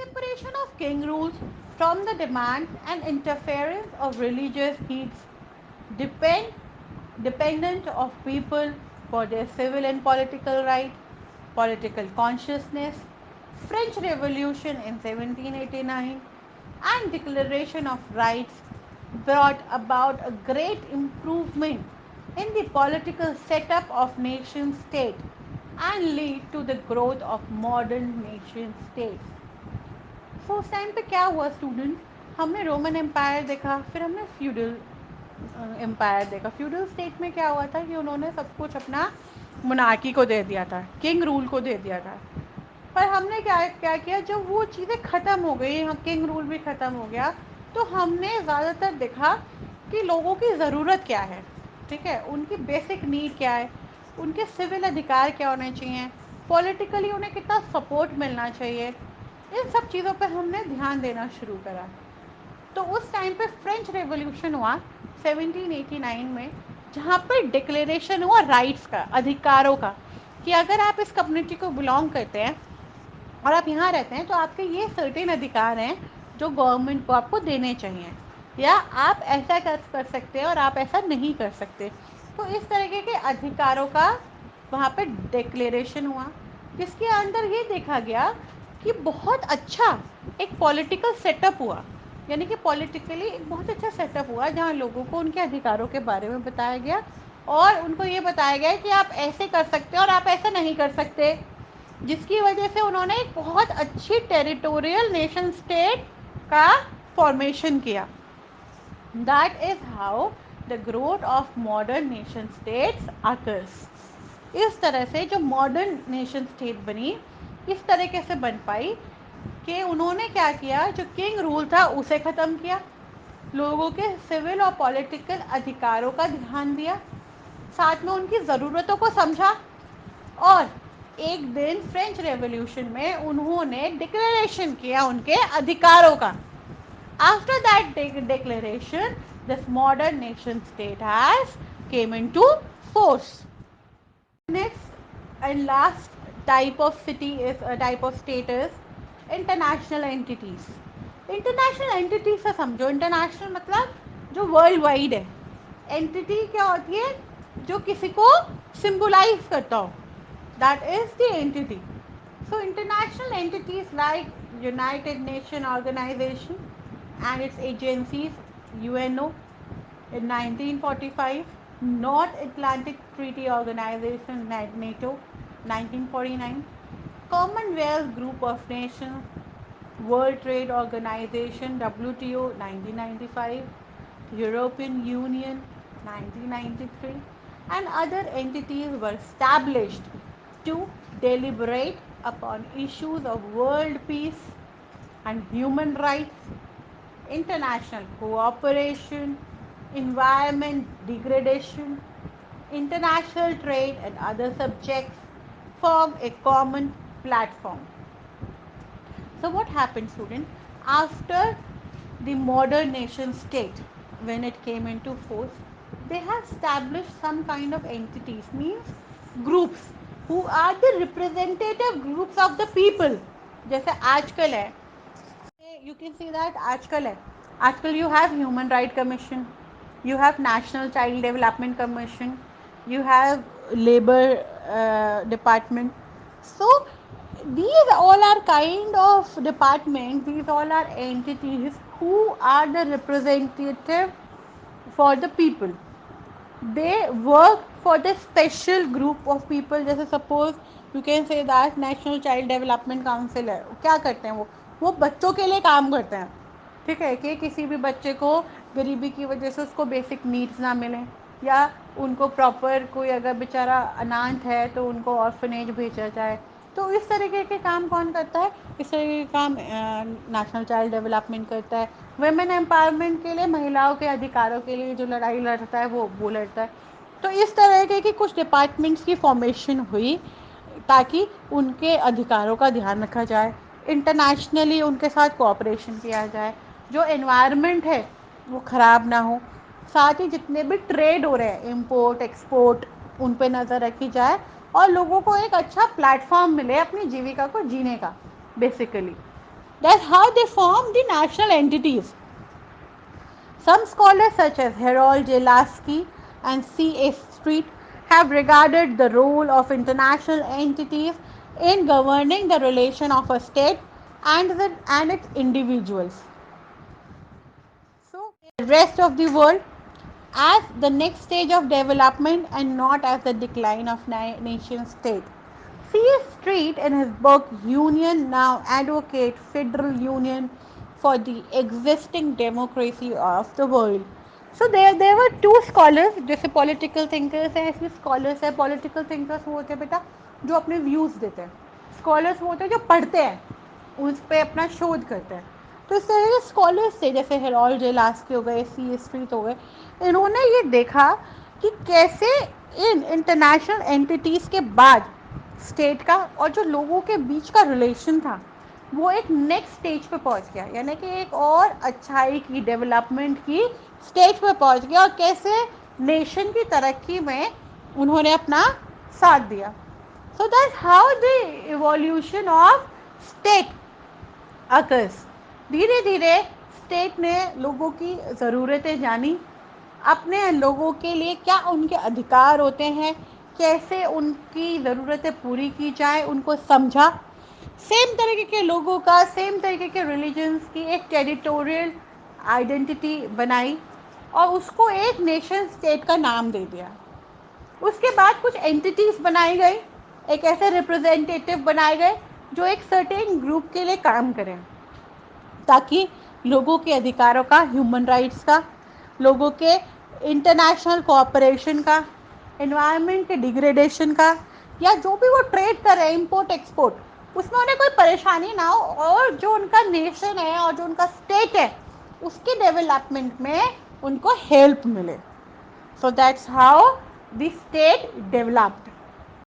separation of king rules from the demands and interference of religious needs depend dependent of people for their civil and political right, political consciousness, French Revolution in 1789, and Declaration of Rights brought about a great improvement in the political setup of nation state and lead to the growth of modern nation states. सो उस time पे क्या हुआ students, हमने Roman empire देखा, फिर हमने feudal empire देखा. Feudal state में क्या हुआ था कि उन्होंने सब कुछ अपना मोनार्की को दे दिया था, किंग रूल को दे दिया था. पर हमने क्या क्या किया, जब वो चीज़ें ख़त्म हो गई, किंग रूल भी ख़त्म हो गया, तो हमने ज़्यादातर देखा कि लोगों की ज़रूरत क्या है. ठीक है, उनकी बेसिक नीड क्या है, उनके सिविल अधिकार क्या होने चाहिए, पॉलिटिकली उन्हें कितना सपोर्ट मिलना चाहिए, इन सब चीज़ों पर हमने ध्यान देना शुरू करा. तो उस टाइम पे फ्रेंच रेवोल्यूशन हुआ 1789 में, जहाँ पर डिक्लेरेशन हुआ राइट्स का, अधिकारों का, कि अगर आप इस कम्युनिटी को बिलोंग करते हैं और आप यहाँ रहते हैं तो आपके ये सर्टेन अधिकार हैं जो गवर्नमेंट को आपको देने चाहिए, या आप ऐसा कर सकते हैं और आप ऐसा नहीं कर सकते. तो इस तरीके के अधिकारों का वहाँ पर डिक्लेरेशन हुआ, जिसके अंदर ये देखा गया कि बहुत अच्छा एक पॉलिटिकल सेटअप हुआ. यानी कि पॉलिटिकली एक बहुत अच्छा सेटअप हुआ जहाँ लोगों को उनके अधिकारों के बारे में बताया गया और उनको ये बताया गया कि आप ऐसे कर सकते हो और आप ऐसा नहीं कर सकते, जिसकी वजह से उन्होंने एक बहुत अच्छी टेरिटोरियल नेशन स्टेट का फॉर्मेशन किया. That is how the growth of modern nation states occurs. इस तरह से जो मॉडर्न नेशन स्टेट बनी, इस तरीके से बन पाई कि उन्होंने क्या किया, जो किंग रूल था उसे ख़त्म किया, लोगों के सिविल और पॉलिटिकल अधिकारों का ध्यान दिया, साथ में उनकी ज़रूरतों को समझा, और एक दिन फ्रेंच रेवोल्यूशन में उन्होंने डिक्लेरेशन किया उनके अधिकारों का. After that declaration this modern nation state has came into force. Next and last type of city is a type of state is international entities. International entity से समझो, इंटरनेशनल मतलब जो वर्ल्ड वाइड है. Entity क्या होती है, जो किसी को सिंबलाइज करता हो, that is the entity. So international entities like United Nation Organization and its agencies, UNO in 1945, North Atlantic Treaty Organization NATO 1949, Commonwealth Group of Nations, World Trade Organization WTO 1995, European Union 1993, and other entities were established to deliberate upon issues of world peace and human rights, international cooperation, environment degradation, international trade, and other subjects form a common platform. So, what happened, student? After the modern nation state, when it came into force, they have established some kind of entities, means groups, who are the representative groups of the people. जैसे आजकल है, you can see that आजकल you have human right commission, you have national child development commission, you have labor department. So these all are kind of departments, these all are entities who are the representative for the people. They work for the special group of people. जैसे suppose you can say that national child development council है, क्या करते हैं वो बच्चों के लिए काम करते हैं. ठीक है, कि किसी भी बच्चे को गरीबी की वजह से उसको बेसिक नीड्स ना मिलें, या उनको प्रॉपर कोई अगर बेचारा अनाथ है तो उनको ऑर्फनेज भेजा जाए. तो इस तरीके के काम कौन करता है, इस तरीके के काम नेशनल चाइल्ड डेवलपमेंट करता है. वुमेन एम्पावरमेंट के लिए, महिलाओं के अधिकारों के लिए जो लड़ाई लड़ता है वो लड़ता है. तो इस तरह के कुछ डिपार्टमेंट्स की फॉर्मेशन हुई ताकि उनके अधिकारों का ध्यान रखा जाए, इंटरनेशनली उनके साथ कोऑपरेशन किया जाए, जो एनवायरनमेंट है वो ख़राब ना हो, साथ ही जितने भी ट्रेड हो रहे हैं, इंपोर्ट एक्सपोर्ट, उन पे नज़र रखी जाए और लोगों को एक अच्छा प्लेटफॉर्म मिले अपनी जीविका को जीने का basically. That's how they form the national entities. Some scholars, such as Harold J. Lasky and C. A. Street, have regarded the role of international entities in governing the relation of a state and its individuals. So, the rest of the world as the next stage of development and not as the decline of nation state. C.S. Street in his book Union now advocate federal union for the existing democracy of the world. So there were two scholars जैसे political thinkers हैं ऐसे scholars हैं political thinkers वो होते हैं बेटा जो अपने views देते हैं scholars वो होते हैं जो पढ़ते हैं उस पर अपना शोध करते हैं तो इस तरह के स्कॉलर्स थे जैसे हेरोल्ड जे लास्की हो गए सी स्ट्रीट हो गए इन्होंने ये देखा कि कैसे इन इंटरनेशनल एंटिटीज़ के बाद स्टेट का और जो लोगों के बीच का रिलेशन था वो एक नेक्स्ट स्टेज पे पहुंच गया यानी कि एक और अच्छाई की डेवलपमेंट की स्टेज पे पहुंच गया और कैसे नेशन की तरक्की में उन्होंने अपना साथ दिया so that's how the evolution of state occurs धीरे धीरे स्टेट ने लोगों की ज़रूरतें जानी अपने लोगों के लिए क्या उनके अधिकार होते हैं कैसे उनकी ज़रूरतें पूरी की जाए उनको समझा सेम तरीके के लोगों का सेम तरीके के रिलीजन्स की एक टेरिटोरियल आइडेंटिटी बनाई और उसको एक नेशन स्टेट का नाम दे दिया उसके बाद कुछ एंटिटीज़ बनाई गई एक ऐसे रिप्रेजेंटेटिव बनाए गए जो एक सर्टेन ग्रुप के लिए काम करें ताकि लोगों के अधिकारों का ह्यूमन राइट्स का लोगों के इंटरनेशनल कोऑपरेशन का एनवायरनमेंट के डिग्रेडेशन का या जो भी वो ट्रेड कर रहे हैं इम्पोर्ट एक्सपोर्ट उसमें उन्हें कोई परेशानी ना हो और जो उनका नेशन है और जो उनका स्टेट है उसके डेवलपमेंट में उनको हेल्प मिले so that's how the state developed